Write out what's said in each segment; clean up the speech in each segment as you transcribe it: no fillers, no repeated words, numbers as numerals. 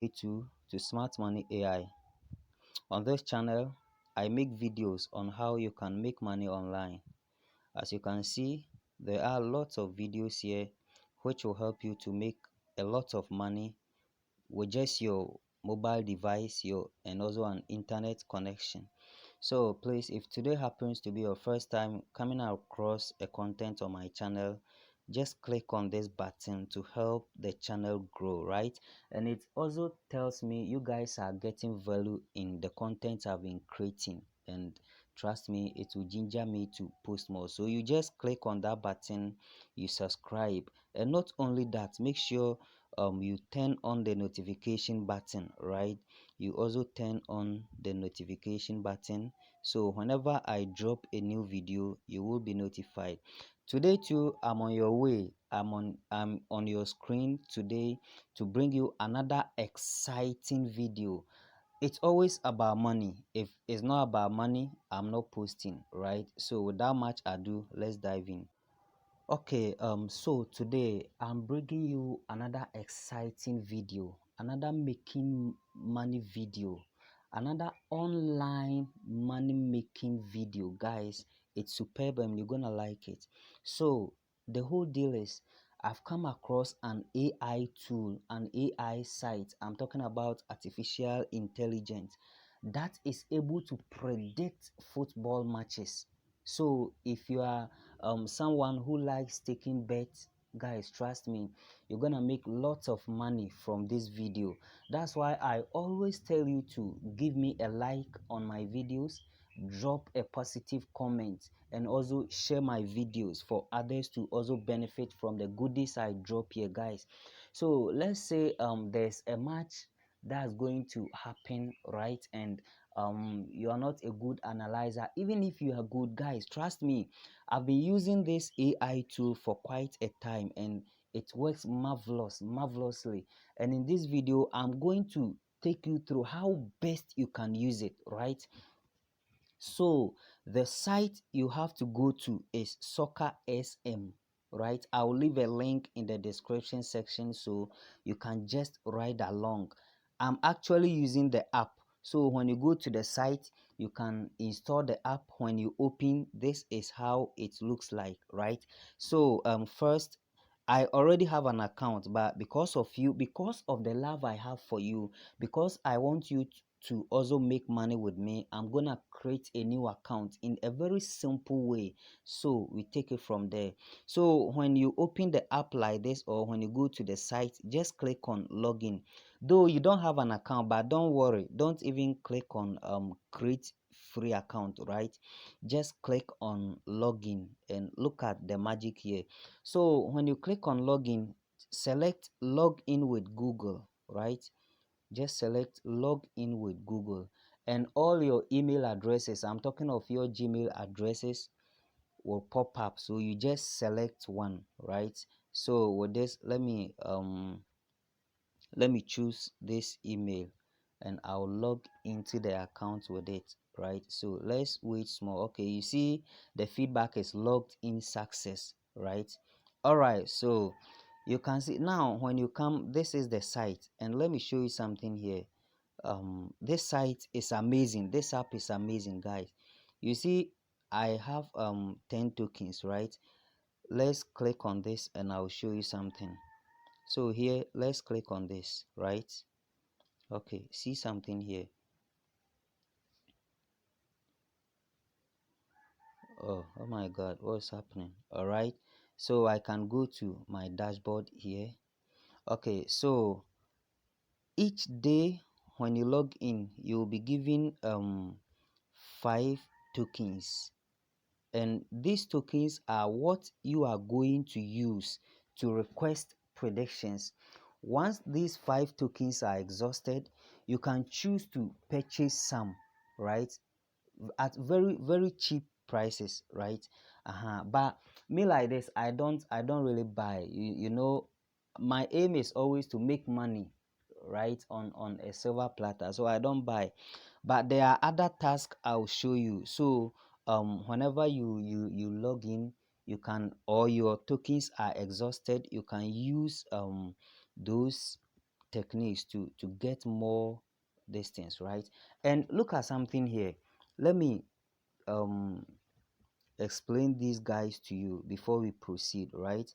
to Smart Money AI. On this channel, I make videos on how you can make money online. As you can see, there are lots of videos here which will help you to make a lot of money with just your mobile device and also an internet connection. So please, if today happens to be your first time coming across a content on my channel, just click on this button to help the channel grow, right? And it also tells me you guys are getting value in the content I've been creating, and trust me, it will ginger me to post more. So you just click on that button, you subscribe, and not only that, make sure you turn on the notification button, right? You also turn on the notification button, so whenever I drop a new video, you will be notified. Today too, I'm on your way. I'm on your screen today to bring you another exciting video. It's always about money. If it's not about money, I'm not posting, right? So without much ado, let's dive in. Okay, so today I'm bringing you another exciting video, another making money video, another online money making video. Guys, it's superb and you're gonna like it. So the whole deal is I've come across an AI tool, an AI site. I'm talking about artificial intelligence that is able to predict football matches. So if you are someone who likes taking bets, guys, trust me, you're gonna make lots of money from this video. That's why I always tell you to give me a like on my videos, drop a positive comment, and also share my videos for others to also benefit from the goodies I drop here, guys. So let's say there's a match that's going to happen, right? And you are not a good analyzer. Even if you are good, guys, trust me, I've been using this AI tool for quite a time and it works marvelously. And in this video, I'm going to take you through how best you can use it, right? So the site you have to go to is soccersm, right? I'll leave a link in the description section so you can just ride along. I'm actually using the app. So when you go to the site, you can install the app. When you open, this is how it looks like, right? So first, I already have an account, but because of you, because of the love I have for you, because I want you to also make money with me, I'm gonna create a new account in a very simple way. So we take it from there. So when you open the app like this, or when you go to the site, just click on login. Though you don't have an account, but don't worry, don't even click on create free account, right? Just click on login and look at the magic here. So when you click on login, select log in with Google, right? Just select log in with Google, and all your email addresses, I'm talking of your Gmail addresses, will pop up. So you just select one, right? So with this, let me choose this email and I'll log into the account with it, right? So let's wait small. Okay, you see the feedback is logged in success, right? All right, so you can see now when you come, this is the site, and let me show you something here. This site is amazing. This app is amazing, guys. You see I have 10 tokens, right? Let's click on this and I'll show you something. So here, let's click on this, right? Okay, see something here. Oh my god, what's happening? All right, so I can go to my dashboard here. Okay, so each day when you log in, you'll be given 5 tokens, and these tokens are what you are going to use to request predictions. Once these 5 tokens are exhausted, you can choose to purchase some, right, at very cheap prices, right? But me like this, I don't really buy. You know, my aim is always to make money, right, on a silver platter, so I don't buy. But there are other tasks I'll show you. So whenever you log in, you can, or your tokens are exhausted, you can use those techniques to get more distance, right? And look at something here. Let me um explain these guys to you before we proceed, right?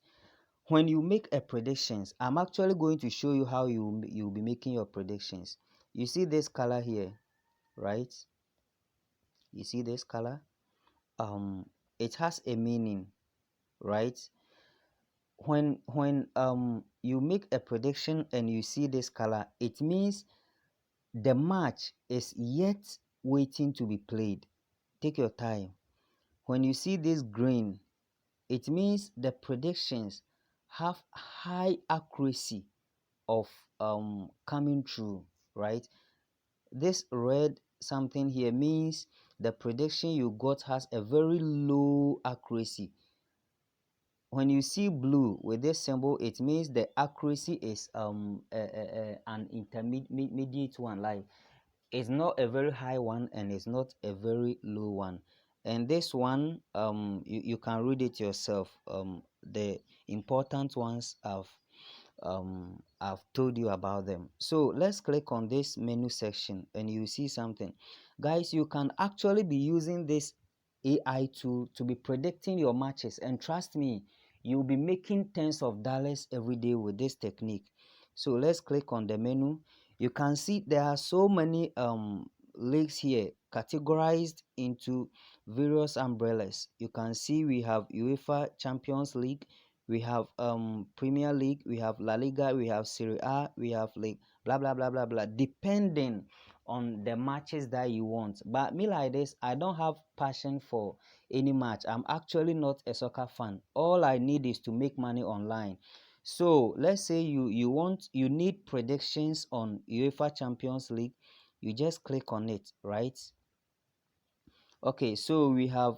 When you make a predictions, I'm actually going to show you how you'll be making your predictions. You see this color here, right? You see this color? It has a meaning, right? When you make a prediction and you see this color, it means the match is yet waiting to be played. Take your time. When you see this green, it means the predictions have high accuracy of coming true, right? This red something here means the prediction you got has a very low accuracy. When you see blue with this symbol, it means the accuracy is an intermediate one, like it's not a very high one and it's not a very low one. And this one, you can read it yourself. The important ones I've told you about them. So let's click on this menu section and you see something. Guys, you can actually be using this AI tool to be predicting your matches, and trust me, you'll be making tens of dollars every day with this technique. So let's click on the menu. You can see there are so many leagues here categorized into various umbrellas. You can see we have UEFA Champions League, we have Premier League, we have La Liga, we have Serie A, we have like blah blah blah blah blah, depending on the matches that you want. But me like this, I don't have passion for any match. I'm actually not a soccer fan. All I need is to make money online. So let's say you need predictions on UEFA Champions League. You just click on it, right? Okay, so we have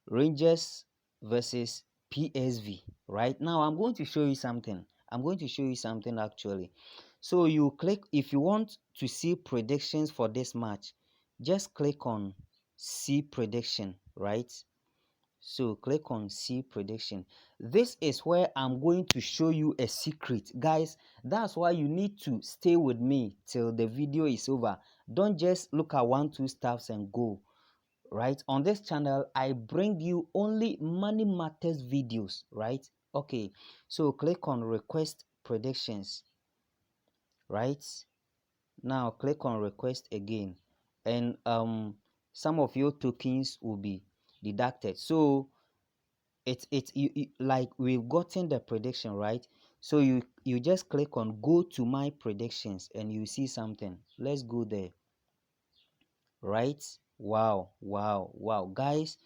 Rangers versus PSV. Right now, I'm going to show you something. I'm going to show you something actually. So you click, if you want to see predictions for this match, just click on see prediction, right? So click on see prediction. This is where I'm going to show you a secret, guys. That's why you need to stay with me till the video is over. Don't just look at 1-2 stuffs and go. Right, on this channel I bring you only money matters videos, right? Okay, so click on request predictions, right? Now click on request again, and some of your tokens will be deducted. So like we've gotten the prediction, right? So you just click on go to my predictions and you see something. Let's go there. Right? Wow, wow, wow. Guys,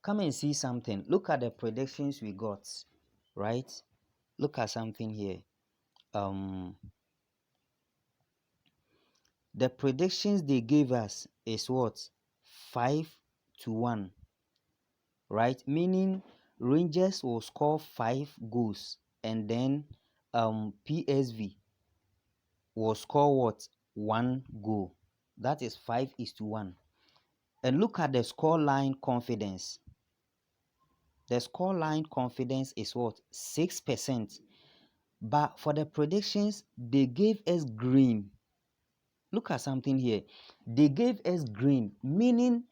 come and see something. Look at the predictions we got, right? Look at something here. Um, the predictions they gave us is what? 5-1, right? Meaning Rangers will score 5 goals, and then PSV will score what? 1 goal. That is 5-1. And look at the score line confidence. The scoreline confidence is what? 6%. But for the predictions, they gave us green. Look at something here. They gave us green, meaning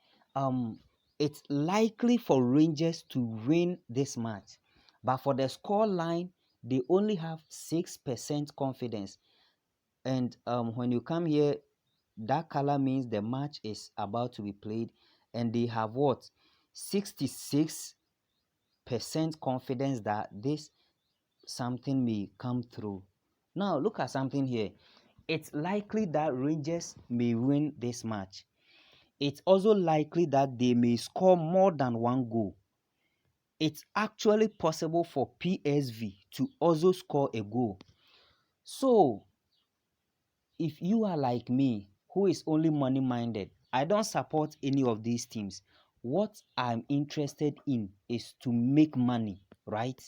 it's likely for Rangers to win this match. But for the score line, they only have 6% confidence. And when you come here, that color means the match is about to be played. And they have what? 66% confidence that this something may come through. Now look at something here. It's likely that Rangers may win this match. It's also likely that they may score more than 1 goal. It's actually possible for PSV to also score a goal. So if you are like me, who is only money minded, I don't support any of these teams. What I'm interested in is to make money, right?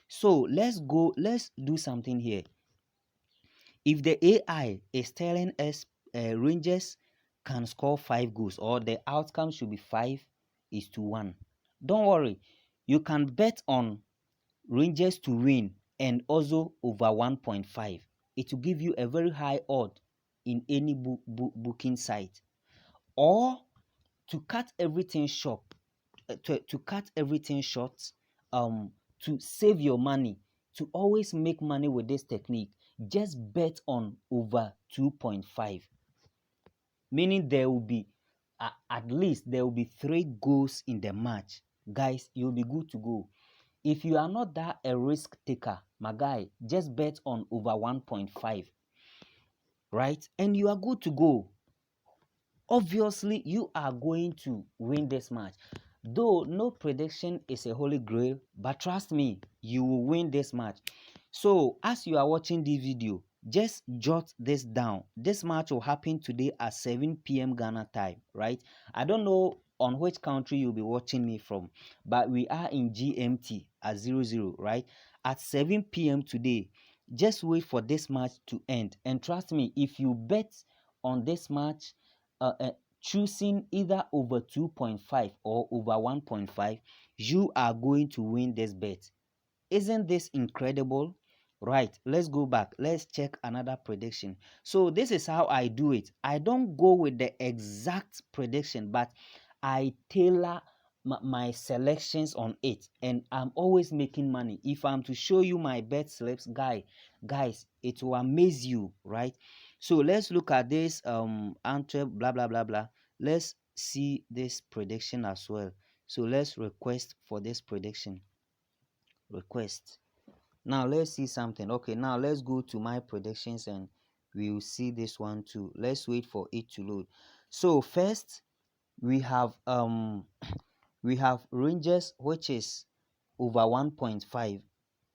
So let's do something here. If the AI is telling us Rangers can score 5 goals, or the outcome should be 5-1, don't worry. You can bet on Rangers to win and also over 1.5. it will give you a very high odd in any booking site. Or to cut everything short, to cut everything short, to save your money, to always make money with this technique, just bet on over 2.5, meaning there will be at least there will be 3 goals in the match. Guys, you'll be good to go. If you are not that a risk taker, my guy, just bet on over 1.5, right? And you are good to go. Obviously, you are going to win this match. Though no prediction is a holy grail, but trust me, you will win this match. So, as you are watching this video, just jot this down. This match will happen today at 7 p.m. Ghana time, right? I don't know on which country you'll be watching me from, but we are in GMT at 00, right? At 7 p.m. today. Just wait for this match to end. And trust me, if you bet on this match, choosing either over 2.5 or over 1.5, you are going to win this bet. Isn't this incredible? Right, let's go back. Let's check another prediction. So this is how I do it. I don't go with the exact prediction, but I tailor my selections on it, and I'm always making money. If I'm to show you my bet slips, guys, it will amaze you, right? So let's look at this Antwerp blah blah blah blah. Let's see this prediction as well. So let's request for this prediction. Request. Now let's see something. Okay, now let's go to my predictions and we'll see this one too. Let's wait for it to load. So first we have we have Rangers, which is over 1.5,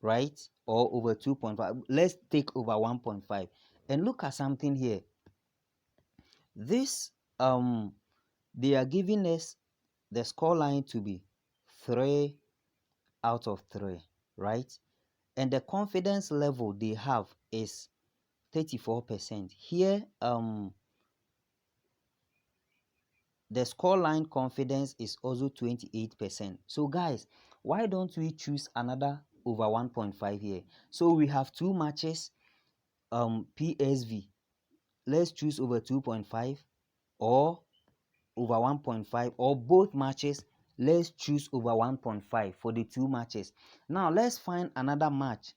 right? Or over 2.5. Let's take over 1.5 and look at something here. This they are giving us the score line to be 3 out of 3, right? And the confidence level they have is 34%. Here the scoreline confidence is also 28%. So guys, why don't we choose another over 1.5 here? So we have 2 matches, PSV. Let's choose over 2.5 or over 1.5, or both matches. Let's choose over 1.5 for the 2 matches. Now let's find another match,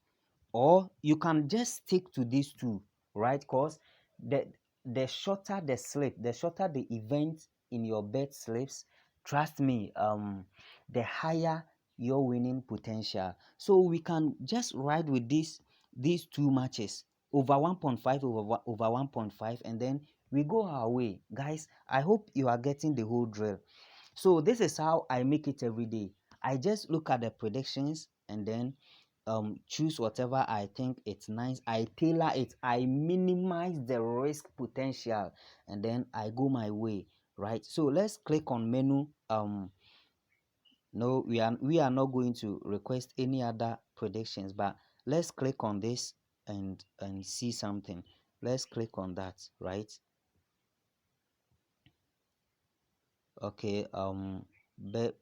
or you can just stick to these 2, right? Because the shorter the slip, the shorter the event in your bet slips, trust me, the higher your winning potential. So we can just ride with these 2 matches, over 1.5, over 1.5, and then we go our way. Guys, I hope you are getting the whole drill. So this is how I make it every day. I just look at the predictions and then choose whatever I think it's nice. I tailor it. I minimize the risk potential, and then I go my way, right? So let's click on menu. No, we are not going to request any other predictions, but let's click on this and see something. Let's click on that, right? Okay, bet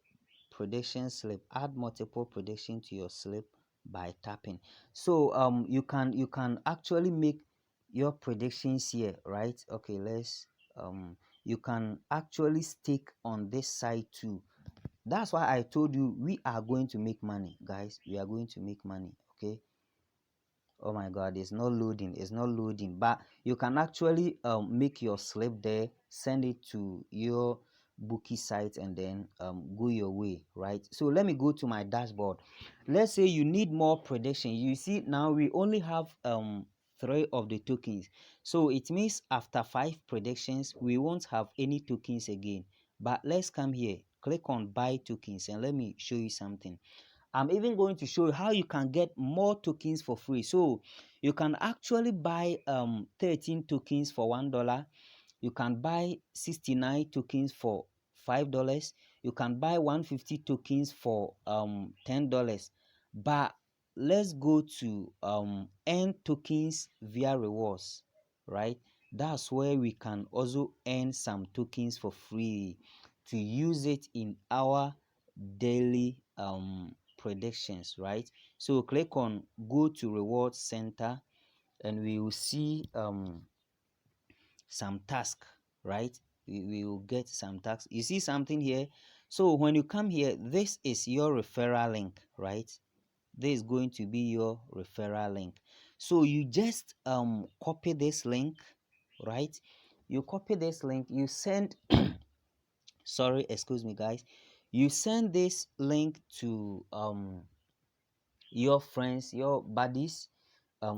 prediction slip. Add multiple prediction to your slip by tapping. So you can actually make your predictions here, right? Okay, let's you can actually stick on this side too. That's why I told you we are going to make money, guys. We are going to make money. Okay. Oh my god, it's not loading, it's not loading. But you can actually make your slip there, send it to your bookie site, and then go your way, right? So let me go to my dashboard. Let's say you need more prediction. You see, now we only have 3 of the tokens, so it means after 5 predictions we won't have any tokens again. But let's come here, click on buy tokens, and let me show you something. I'm even going to show you how you can get more tokens for free. So you can actually buy 13 tokens for $1. You can buy 69 tokens for $5. You can buy 150 tokens for $10. But let's go to earn tokens via rewards, right? That's where we can also earn some tokens for free to use it in our daily predictions, right? So click on go to reward center, and we will see some task, right? We will get some task. You see something here? So when you come here, this is your referral link, right? This is going to be your referral link. So you just copy this link, right? You copy this link, you send sorry, excuse me guys, you send this link to your friends, your buddies,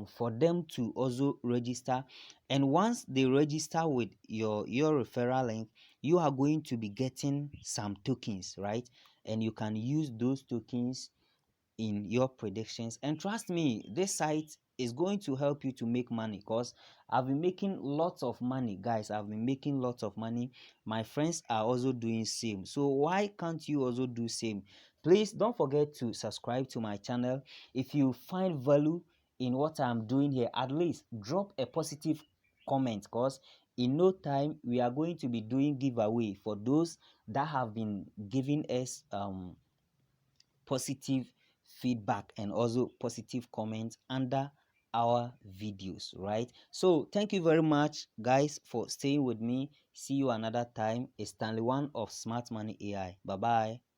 for them to also register. And once they register with your referral link, you are going to be getting some tokens, right? And you can use those tokens in your predictions. And trust me, this site is going to help you to make money, because I've been making lots of money, guys. I've been making lots of money. My friends are also doing same. So why can't you also do same? Please don't forget to subscribe to my channel. If you find value in what I'm doing here, at least drop a positive comment, because in no time we are going to be doing giveaway for those that have been giving us positive feedback and also positive comments under our videos, right? So thank you very much guys for staying with me. See you another time. It's Stanley One of Smart Money AI. Bye bye.